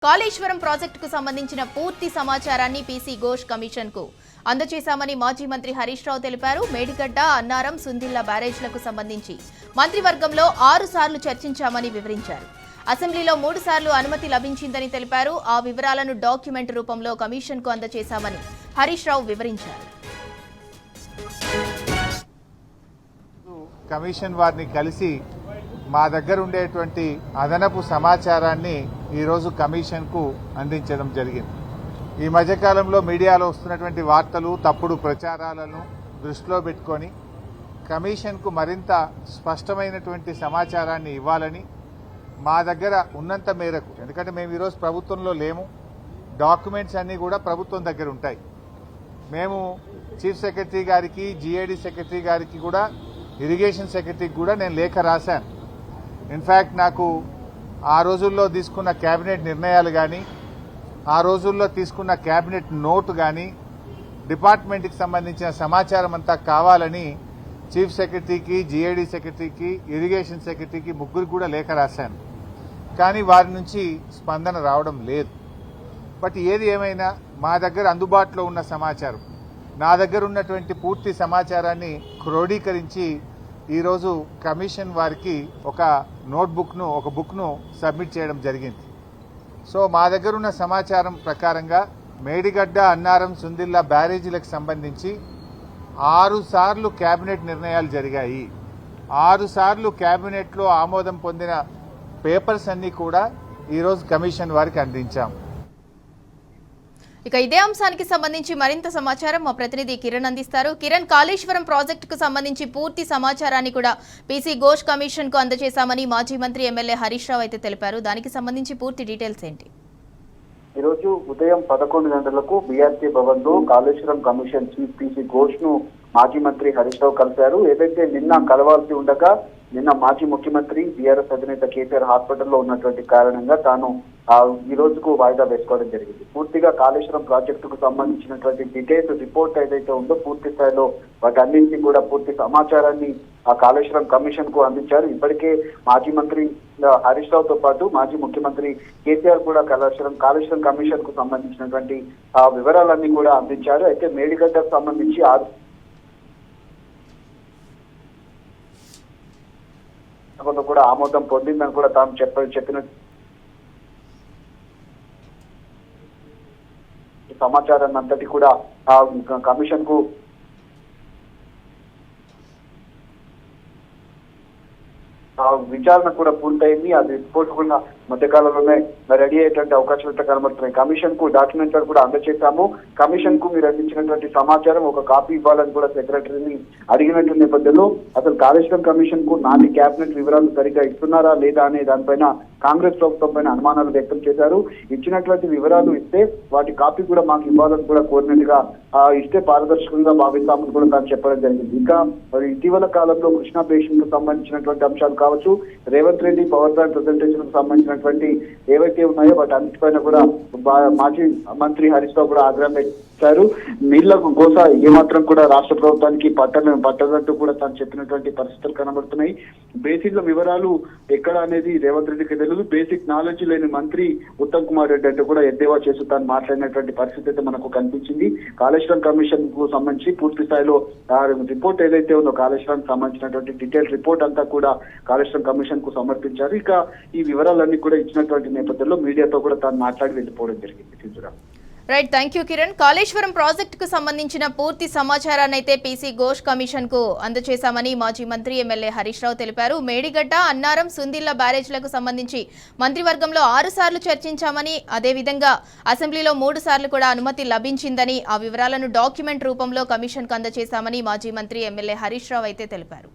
కాళేశ్వరం ప్రాజెక్టుకు సంబంధించిన పూర్తి సమాచారాన్ని పీసీ ఘోష్ కమిషన్ కు అందజేశామని మాజీ మంత్రి హరీష్ రావు తెలిపారు. మేడిగడ్డ, అన్నారం, సుందిళ్ల బ్యారేజ్లకు సంబంధించి మంత్రివర్గంలో 6 సార్లు చర్చించామని వివరించారు. అసెంబ్లీలో 3 సార్లు అనుమతి లభించిందని తెలిపారు. ఆ వివరాలను డాక్యుమెంట్ రూపంలో కమిషన్ కు అందజేశామని హరీష్ రావు వివరించారు. కమిషన్ వారిని కలిసి మా దగ్గర ఉండేటువంటి అదనపు సమాచారాన్ని ఈరోజు కమిషన్కు అందించడం జరిగింది. ఈ మధ్యకాలంలో మీడియాలో వస్తున్నటువంటి వార్తలు, తప్పుడు ప్రచారాలను దృష్టిలో పెట్టుకొని కమిషన్కు మరింత స్పష్టమైనటువంటి సమాచారాన్ని ఇవ్వాలని మా దగ్గర ఉన్నంత మేరకు, ఎందుకంటే మేము ఈరోజు ప్రభుత్వంలో లేము, డాక్యుమెంట్స్ అన్నీ కూడా ప్రభుత్వం దగ్గర ఉంటాయి. మేము చీఫ్ సెక్రటరీ గారికి, జీఏడీ సెక్రటరీ గారికి కూడా, ఇరిగేషన్ సెక్రటరీకి కూడా నేను లేఖ రాశాను. ఇన్ఫ్యాక్ట్ నాకు ఆ రోజుల్లో తీసుకున్న కేబినెట్ నిర్ణయాలు కానీ, ఆ రోజుల్లో తీసుకున్న కేబినెట్ నోటు కానీ, డిపార్ట్మెంట్కి సంబంధించిన సమాచారం అంతా కావాలని చీఫ్ సెక్రటరీకి, జీఏడీ సెక్రటరీకి, ఇరిగేషన్ సెక్రటరీకి ముగ్గురికి కూడా లేఖ రాశాను. కానీ వారి నుంచి స్పందన రావడం లేదు. బట్ ఏది ఏమైనా మా దగ్గర అందుబాటులో ఉన్న సమాచారం, నా దగ్గర ఉన్నటువంటి పూర్తి సమాచారాన్ని క్రోడీకరించి ఈరోజు కమిషన్ వారికి ఒక బుక్ను సబ్మిట్ చేయడం జరిగింది. సో మా దగ్గర ఉన్న సమాచారం ప్రకారంగా మేడిగడ్డ, అన్నారం, సుందిళ్ల బ్యారేజీలకు సంబంధించి 6 సార్లు కేబినెట్ నిర్ణయాలు జరిగాయి. 6 సార్లు కేబినెట్లో ఆమోదం పొందిన పేపర్స్ అన్ని కూడా ఈరోజు కమిషన్ వారికి అందించాం. ఇక ఇదే అంశానికి సంబంధించి మరింత సమాచారం మా ప్రతినిధి కిరణ్ అందిస్తారు. కిరణ్, కాళేశ్వరం ప్రాజెక్టుకు సంబంధించి పూర్తి సమాచారాన్ని కూడా పీసీ ఘోష్ కమిషన్ కు అందజేశామని మాజీ మంత్రి ఎమ్మెల్యే హరీష్ రావు అయితే తెలిపారు. దానికి సంబంధించి పూర్తి డీటెయిల్స్ ఏంటి? ఈరోజు ఉదయం 11 గంటలకు బీఆర్సీ భవన్ లో Kaleshwaram commission chief PC Ghosh ను మాజీ మంత్రి హరీష్ రావు కలిశారు. ఏదైతే నిన్న కలవాల్సి ఉండగా నిన్న మాజీ ముఖ్యమంత్రి బీఆర్ఎస్ అధినేత కేసీఆర్ హాస్పిటల్లో ఉన్నటువంటి కారణంగా తాను ఈ రోజుకు వాయిదా వేసుకోవడం జరిగింది. పూర్తిగా కాళేశ్వరం ప్రాజెక్టుకు సంబంధించినటువంటి డీటెయిల్స్ రిపోర్ట్ ఏదైతే ఉందో పూర్తి స్థాయిలో వాటన్నింటినీ కూడా పూర్తి సమాచారాన్ని ఆ కాళేశ్వరం కమిషన్ కు అందించారు. ఇప్పటికే మాజీ మంత్రి హరీష్ రావుతో పాటు మాజీ ముఖ్యమంత్రి కేసీఆర్ కూడా కాళేశ్వరం కమిషన్ కు సంబంధించినటువంటి ఆ వివరాలన్నీ కూడా అందించారు. అయితే మేడిగడ్డకు సంబంధించి కూడా ఆమోదం పొందిందని కూడా తాము చెప్పిన సమాచారాన్ని అంతటి కూడా కమిషన్ కు విచారణ కూడా పూర్తయింది. అది రిపోర్ట్ కూడా మధ్యకాలంలోనే రెడీ అయ్యేటువంటి అవకాశాలు అయితే కనబడుతున్నాయి. కమిషన్ కు డాక్యుమెంట్లను కూడా అందజేశాము. కమిషన్ కు మీరు అందించినటువంటి సమాచారం ఒక కాపీ ఇవ్వాలని కూడా సెక్రటరీని అడిగినటువంటి నేపథ్యంలో అసలు కాళేశ్వరం కమిషన్ కు నాటి కేబినెట్ వివరాలు సరిగ్గా ఇస్తున్నారా లేదా అనే దానిపైన కాంగ్రెస్ ప్రభుత్వం పైన అనుమానాలు వ్యక్తం చేశారు. ఇచ్చినటువంటి వివరాలు ఇస్తే వాటి కాపీ కూడా మాకు ఇవ్వాలని కూడా కోరినట్టుగా ఇస్తే పారదర్శకంగా భావిస్తామని కూడా తాను చెప్పడం జరిగింది. ఇంకా మరి ఇటీవల కాలంలో కృష్ణా బేసిన్ కు సంబంధించినటువంటి అంశాలు కావచ్చు, Revanth Reddy power plant presentation కు సంబంధించినటువంటి ఏవైతే ఉన్నాయో వాటి అన్నిటిపైన కూడా మాజీ మంత్రి హరీష్ రావు కూడా ఆగ్రహం వ్యక్తించారు. నీళ్లకు గోస ఏమాత్రం కూడా రాష్ట్ర ప్రభుత్వానికి పట్టనట్టు కూడా తాను చెప్పినటువంటి పరిస్థితులు కనబడుతున్నాయి. బేసిక్ వివరాలు ఎక్కడ అనేది రేవంత్ రెడ్డికి తెలియదు. బేసిక్ నాలెడ్జ్ లేని మంత్రి ఉత్తమ్ కుమార్ రెడ్డి అంటే కూడా ఎద్దేవా చేస్తూ తాను మాట్లాడినటువంటి పరిస్థితి అయితే మనకు కనిపించింది. కాళేశ్వరం కమిషన్ కు సంబంధించి పూర్తి స్థాయిలో రిపోర్ట్ ఏదైతే ఉందో కాళేశ్వరానికి సంబంధించినటువంటి డీటెయిల్ రిపోర్ట్ అంతా కూడా కాళేశ్వరం కమిషన్ కు సమర్పించారు. ఇక ఈ వివరాలన్నీ కూడా ఇచ్చినటువంటి నేపథ్యంలో మీడియాతో కూడా తాను మాట్లాడి వెళ్ళిపోవడం జరిగింది. Right, thank you Kiran. Kaleshwaram ప్రాజెక్టుకు సంబంధించిన పూర్తి సమాచారాన్ని అయితే పీసీ ఘోష్ కమిషన్ కు అందజేశామని మాజీ మంత్రి ఎమ్మెల్యే హరీష్ రావు తెలిపారు. మేడిగడ్డ, అన్నారం, సుందిళ్ల బ్యారేజ్లకు సంబంధించి మంత్రివర్గంలో 6 సార్లు చర్చించామని, అదేవిధంగా అసెంబ్లీలో 3 సార్లు కూడా అనుమతి లభించిందని, ఆ వివరాలను డాక్యుమెంట్ రూపంలో కమిషన్ కు అందజేశామని మాజీ మంత్రి ఎమ్మెల్యే హరీష్ రావు అయితే తెలిపారు.